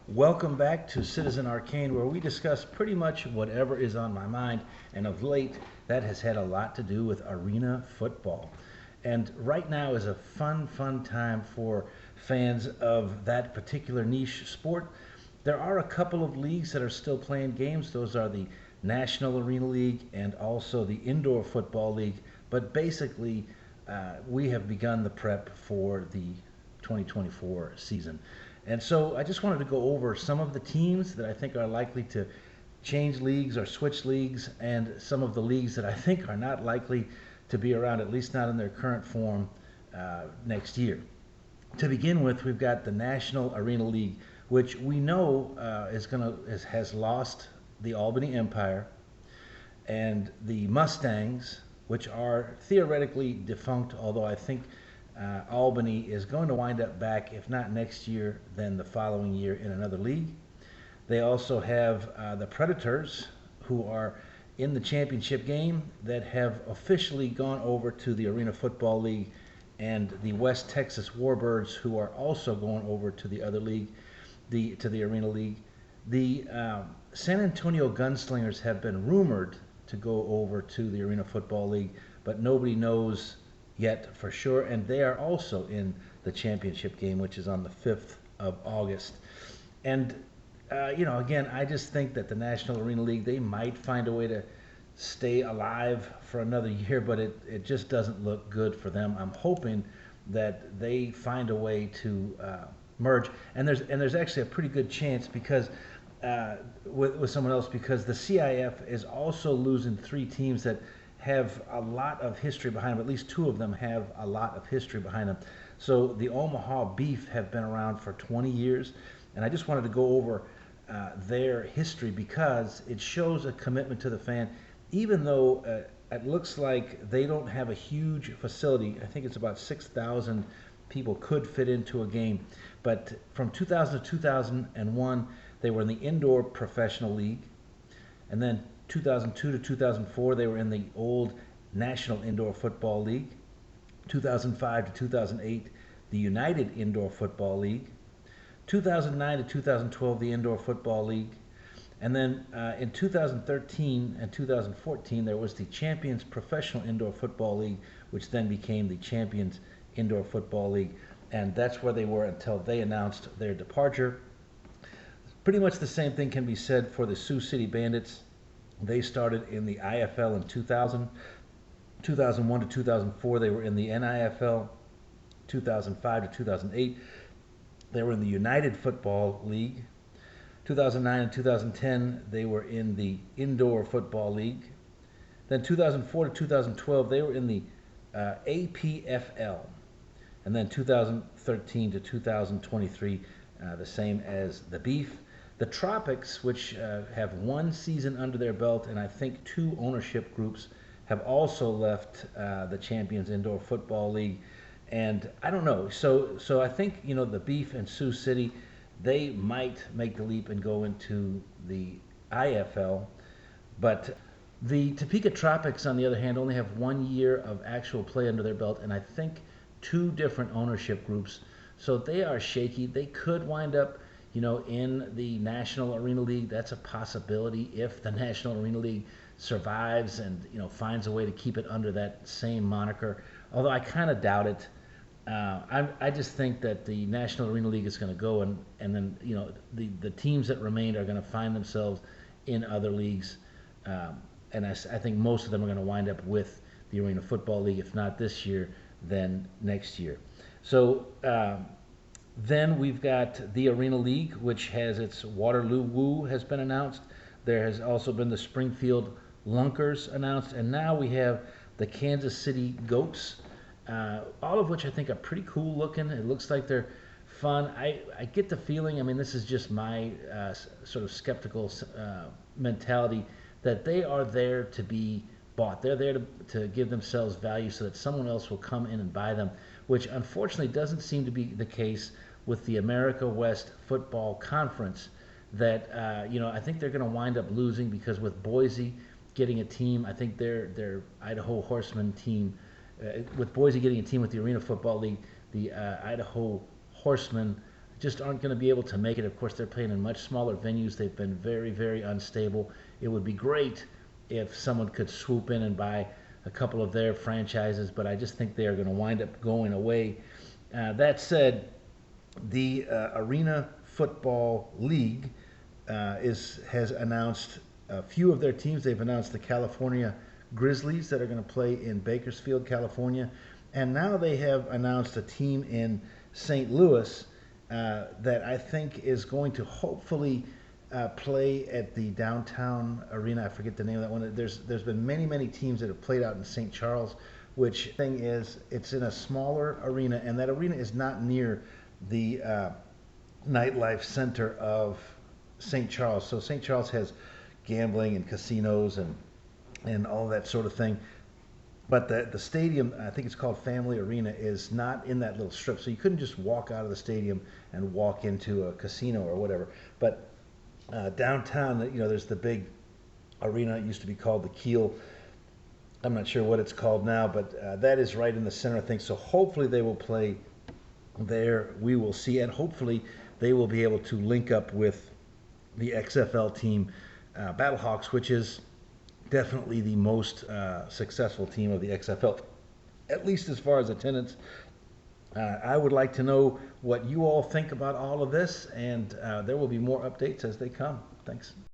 Welcome back to Citizen Arcane, where we discuss pretty much whatever is on my mind, and of late, that has had a lot to do with arena football. And right now is a fun time for fans of that particular niche sport. There are a couple of leagues that are still playing games. Those are the National Arena League and also the Indoor Football League. But basically, we have begun the prep for the 2024 season. And so I just wanted to go over some of the teams that I think are likely to change leagues or switch leagues, and some of the leagues that I think are not likely to be around, at least not in their current form, next year. To begin with, we've got the National Arena League, which we know has lost the Albany Empire and the Mustangs, which are theoretically defunct, although I think Albany is going to wind up back, if not next year, then the following year in another league. They also have the Predators, who are in the championship game, that have officially gone over to the Arena Football League, and the West Texas Warbirds, who are also going over to the other league, to the Arena League. The San Antonio Gunslingers have been rumored to go over to the Arena Football League, but nobody knows yet for sure, and they are also in the championship game, which is on the 5th of August. And again, I just think that the National Arena League, they might find a way to stay alive for another year, but it just doesn't look good for them. I'm hoping that they find a way to merge, and there's actually a pretty good chance because with someone else, because the CIF is also losing three teams that have a lot of history behind them. At least two of them have a lot of history behind them. So the Omaha Beef have been around for 20 years, and I just wanted to go over their history because it shows a commitment to the fan, even though it looks like they don't have a huge facility. I think it's about 6,000 people could fit into a game. But from 2000 to 2001, they were in the Indoor Professional League, and then 2002 to 2004, they were in the old National Indoor Football League. 2005 to 2008, the United Indoor Football League. 2009 to 2012, the Indoor Football League. And then in 2013 and 2014, there was the Champions Professional Indoor Football League, which then became the Champions Indoor Football League. And that's where they were until they announced their departure. Pretty much the same thing can be said for the Sioux City Bandits. They started in the IFL in 2000. 2001 to 2004, they were in the NIFL. 2005 to 2008, they were in the United Football League. 2009 and 2010, they were in the Indoor Football League. Then 2004 to 2012, they were in the APFL. And then 2013 to 2023, the same as the Beef. The Tropics, which have one season under their belt, and I think two ownership groups, have also left the Champions Indoor Football League. And I don't know. So I think the Beef and Sioux City, they might make the leap and go into the IFL. But the Topeka Tropics, on the other hand, only have 1 year of actual play under their belt, and I think two different ownership groups. So they are shaky. They could wind up in the National Arena League. That's a possibility if the National Arena League survives and finds a way to keep it under that same moniker. Although I kind of doubt it. I just think that the National Arena League is going to go, and then the teams that remain are going to find themselves in other leagues, and I think most of them are going to wind up with the Arena Football League, if not this year, then next year. So. Then we've got the Arena League, which has its Waterloo Woo has been announced. There has also been the Springfield Lunkers announced, and now we have the Kansas City Goats, all of which I think are pretty cool looking. It looks like they're fun. I get the feeling, this is just my sort of skeptical mentality, that they are there to be bought. They're there to give themselves value so that someone else will come in and buy them, which unfortunately doesn't seem to be the case with the America West Football Conference. That I think they're going to wind up losing because with Boise getting a team, I think their Idaho Horsemen team, with Boise getting a team with the Arena Football League, the Idaho Horsemen just aren't going to be able to make it. Of course, they're playing in much smaller venues. They've been very, very unstable. It would be great if someone could swoop in and buy a couple of their franchises, but I just think they are going to wind up going away. That said, the Arena Football League has announced a few of their teams. They've announced the California Grizzlies that are going to play in Bakersfield, California, and now they have announced a team in St. Louis that I think is going to hopefully play at the downtown arena. I forget the name of that one. There's been many teams that have played out in St. Charles, which thing is it's in a smaller arena, and that arena is not near the nightlife center of St. Charles. So St. Charles has gambling and casinos and all that sort of thing. But the stadium, I think it's called Family Arena, is not in that little strip. So you couldn't just walk out of the stadium and walk into a casino or whatever. But downtown, there's the big arena. It used to be called the Kiel. I'm not sure what it's called now, but that is right in the center of things. So hopefully they will play there. We will see. And hopefully they will be able to link up with the XFL team, Battlehawks, which is definitely the most successful team of the XFL, at least as far as attendance. I would like to know what you all think about all of this, and there will be more updates as they come. Thanks.